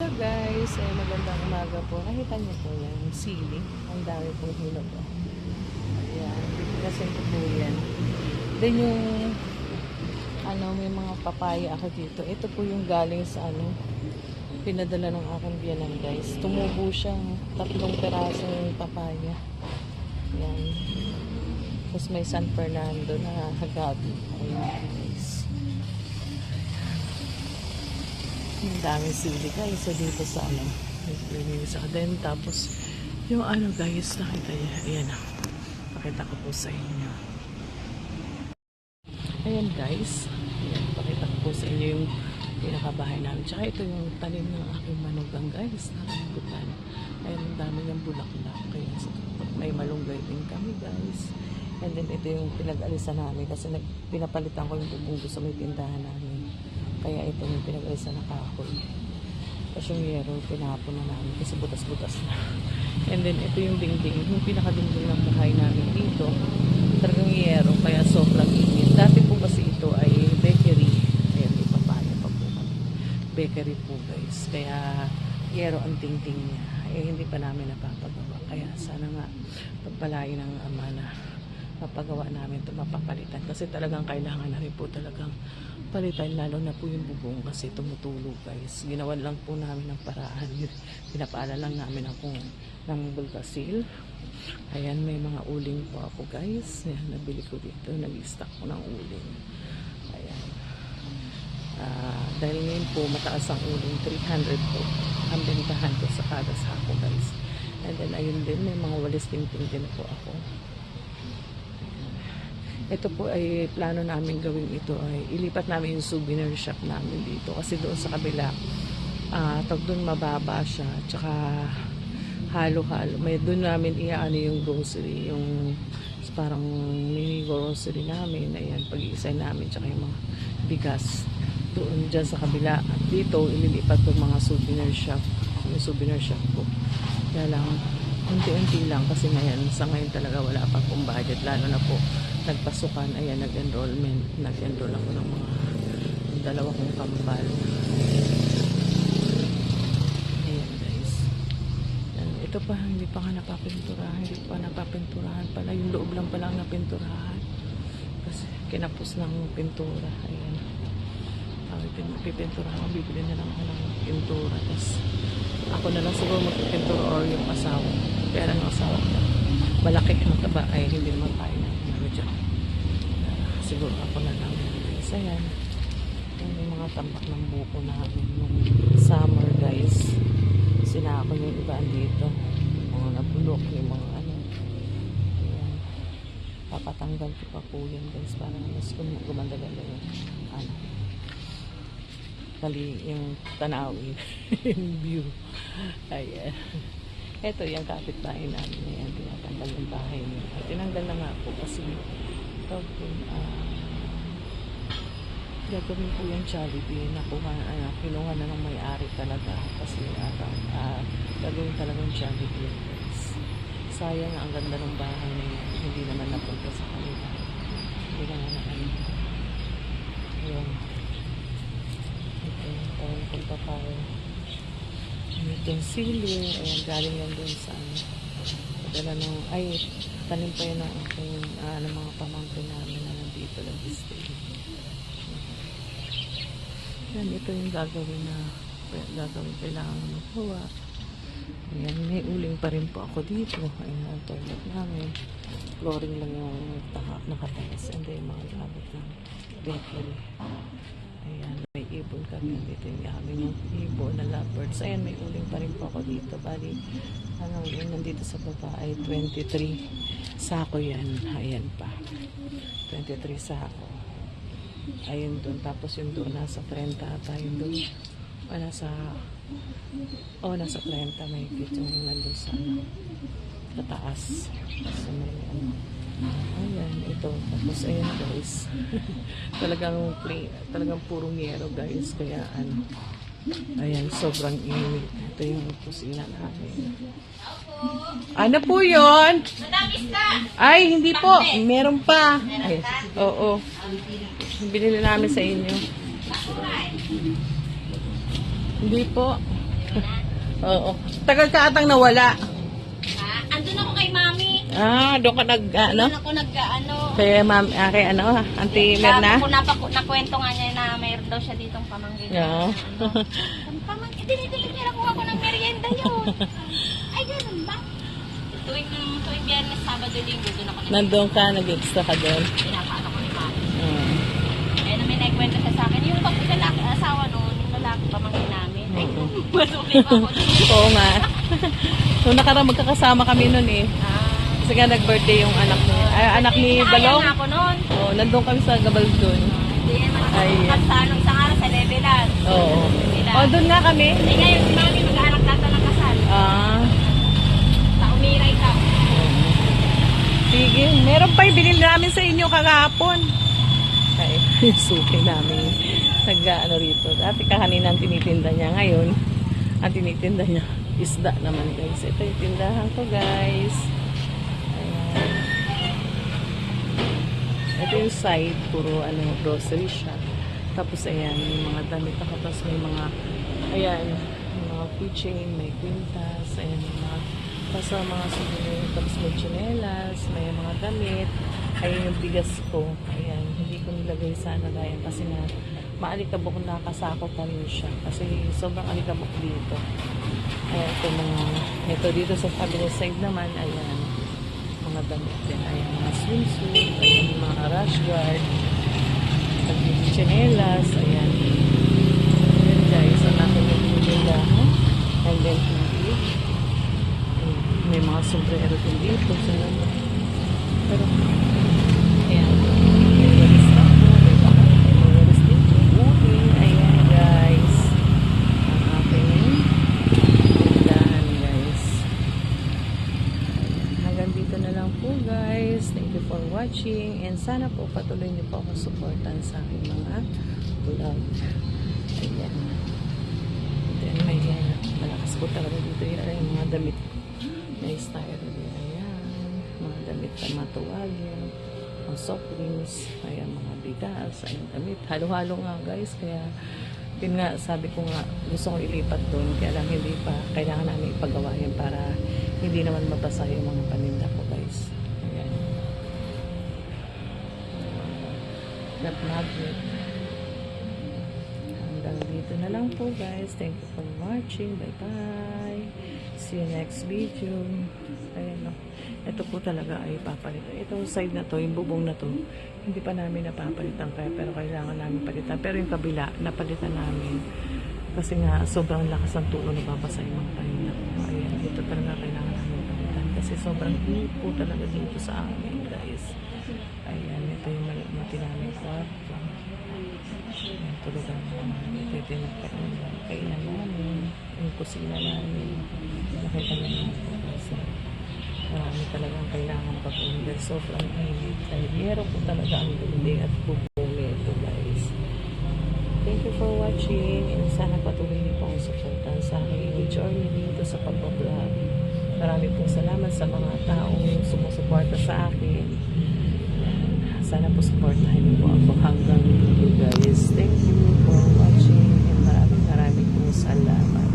So guys, magandang umaga po. Nakita niyo po yan, sili. Ang dami pong hinog. Ayan, bibigkasin ko po yan. Then yung, may mga papaya ako dito. Ito po yung galing sa pinadala ng aking biyanan guys. Tumubo siya, 3 perasong papaya. Ayan. Tapos may San Fernando na gabi. Ayan guys. Ang daming sili guys. So dito sa sa then tapos yung guys, nakita niya. Ayan. Pakita ko po sa inyo. Ayan guys. Ayan, pakita ko po sa inyo yung pinakabahay namin. Tsaka ito yung tanim ng aking manugang guys. Nakakutan. Ayan, ang dami ng bulaklak. Kaya may malunggay din kami guys. And then ito yung pinag-alisan namin kasi pinapalitan ko yung bubong sa may tindahan namin. Kaya ito yung pinag-alisan na kahoy. Tapos yung yero, pinapon na namin kasi butas-butas na. And then ito yung dingding. Yung pinakadingding ng bahay namin dito. Talagang yero, kaya sobrang init. Dati po kasi ito ay bakery. Ayan, may papaya pa po kami. Bakery po guys. Kaya yero ang dingding niya. Hindi pa namin napapagawa. Kaya sana nga pagpalain ng ama na mapagawa namin ito, mapapalitan. Kasi talagang kailangan na rin po talagang palitan, lalo na po yung bubong kasi tumutulog guys. Ginawan lang po namin ng paraan. Pinapaala lang namin ng bulgasil. Ayan, may mga uling po ako guys. Ayan, nabili ko dito. Nag-stock ko ng uling. Ayan. Dahil ngayon po mataas ang uling, 300 po ang bentahan ko sa kada sako guys. And then ayun din, may mga walis tingting din po ako. Ito po ay plano namin gawin ito ay ilipat namin yung souvenir shop namin dito kasi doon sa kabila doon mababa siya, tsaka halo-halo, may doon namin iaano yung grocery, yung parang mini grocery namin. Ayan, pag-iisay namin, tsaka yung mga bigas doon dyan sa kabila. At dito ililipat yung mga souvenir shop, yung souvenir shop po. Kaya lang unti-unti lang kasi sa ngayon talaga wala pa pong budget, lalo na po nagpasukan. Ayan, nag-enroll ako ng mga 2 kong kambal. Ayan guys. Ayan, ito pa, hindi pa nga napapinturahan pala, yung loob lang pala ang napinturahan kasi kinapos ng pintura. Ayan, pipinturahan, bibili na lang ako ng pintura, tapos ako na lang siguro magpipintura or yung asawa. Kaya lang ang asawa ko malaki ang taba ay hindi naman kaya dyan. Siguro ako na lang. So yan, yung mga tambak ng buko namin nung summer guys. Sinako yung iba dito, mga nabulok, yung mga ayan, papatanggal ko pa po yan guys para mas gumanda-ganda yung yung tanawin yung view. Ayan, eto yung kapitbahay namin. Ayan, tinatanggal yung bahay niya. Tinanggal na nga po kasi gagawin po yung Jollibee. Kinuha na ng may-ari talaga kasi gagawin talagang Jollibee guys. Sayang, ang ganda ng bahay na yun. Hindi naman napunta sa kanila. Hindi naman ayun. Parang punta tayo. Itong sili, ayan, galing yan dun sa padala ng, tanim pa yun ng mga pamangkin namin na nandito nag-stay. Yan, ito yung gagawin kailangan magawa. Ayan, may uling pa rin po ako dito. Ayan, ang toilet namin. Flooring lang yung nakataas. And then mga gamit ng bakery. Ayan, may ibon kami dito, yung aming ibon na lovebirds. Ayan, may uling pa rin po ako dito. Bali, yun nandito sa baba ay 23 sako yan. Ayan pa, 23 sako. Ayun doon, tapos yung doon nasa 30 ata, yung doon nasa 30 may kit yung nandun sa taas. So may ayan, ito. Tapos ayan guys. talagang purong yero guys. Kaya ayan, sobrang init. Ito yung kusina namin. Ano po yun? Ay, hindi po. Meron pa. Ay, oo. Binili namin sa inyo. Hindi po. Oo. Tagal ka atang nawala. Andun ako kay Mami. Doon ka nag, Andun ako nag-ano. kay ma'am, kay Auntie Merna? Nakwento nga niya na mayroon daw siya ditong pamangkin. Yeah. Pamangkin, dinideliver ako ng merienda yun. Ay, ganun ba? Tuwing Biyernes, Sabado, Linggo, doon ako Nandun ka, nag-extra ka doon. Pinapaano ko ni Mami. Ayun na may nagkwento siya sa akin. Yung lalaki, asawa noon, yung lalaki pamangkin namin. Ay, masuli pa ako. Oo nga. So nakarang magkakasama kami noon eh. Kasi nga nag-birthday yung anak ni Balong. Ayaw na ako noon. Oo, nandun kami sa Gabaldon. Hindi yan Ay. magkasanong isang araw sa Levelan. Oo. Doon nga kami. Eh ngayon si Mami mag-aanak data ng kasal. Sa Umiray ka. Sige. Meron pa yung binili namin sa inyo kagahapon. Ay, suki namin. Nag-ano rito. Dati kahanin ang tinitinda niya. Ngayon, ang tinitinda niya, isda naman guys. Ito yung tindahan ko guys. Ayan. Ito yung side, puro grocery shop. Tapos ayan, yung mga damit ako. Tapos may mga, ayan, yung mga keychain, may quintas, ayan, yung mga, tapos mga souvenir, tapos may chinelas, may mga damit. Ayan yung bigas ko. Ayan, hindi ko nilagay sa lagayan kasi na maalikabok na kasako pa rin siya. Kasi sobrang alikabok dito. Ayan, ito dito sa cabinet side naman, ayan, mga damit din. Ayan, mga swimsuit, ayan, mga rash guard, chinelas, ayan. Ayan guys, ang akin yung nila. And then, may mga sombrero din dito. Pero, ayan. May walis na po. May walis dito. Ayan guys. Ang aking tindahan guys. Hanggang dito na lang po guys. Thank you for watching. And sana po patuloy niyo po akong supportan sa aking mga vlog. Ayan. Then may malakas po talaga dito yung mga damit ko. May style din. Ayan. Mga damit na matuwagin. Mga soft drinks. Ayan, mga bigas. Ayan, damit. Halo-halo nga guys. Kaya, yun nga, sabi ko nga, gusto kong ilipat doon. Kaya lang hindi pa. Kailangan namin ipagawa yan para hindi naman mabasa yung mga paninda ko guys. Ayan. That magnet. Hanggang dito na lang po guys. Thank you for watching. Bye-bye. See you next video. Ayan o. Ito po talaga ay papalitan. Itong side na to, yung bubong na to, hindi pa namin napapalitan kaya pero kailangan namin palitan. Pero yung kabila, napalitan namin. Kasi nga, sobrang lakas ng tulo na babasa yung mga paninda ko. Ayan, ito talaga kailangan namin palitan. Kasi sobrang init po talaga dito sa amin, guys. Ayan, ito yung mati namin kwarto. Ayan, tulugan namin. Ito yung kainan namin. Yung kusina namin. Nakita namin po kasi marami talagang kailangan pag-uwi. Sobrang init. Dahil meron po talaga ang building at bubong nito, guys. Thank you for watching and sana patuloy niyo po ang supportan sa aking journey dito sa pagbablog. Marami pong salamat sa mga taong sumusuporta sa akin. Sana po supportahan niyo po ako hanggang dito guys. Thank you for watching and maraming pong salamat.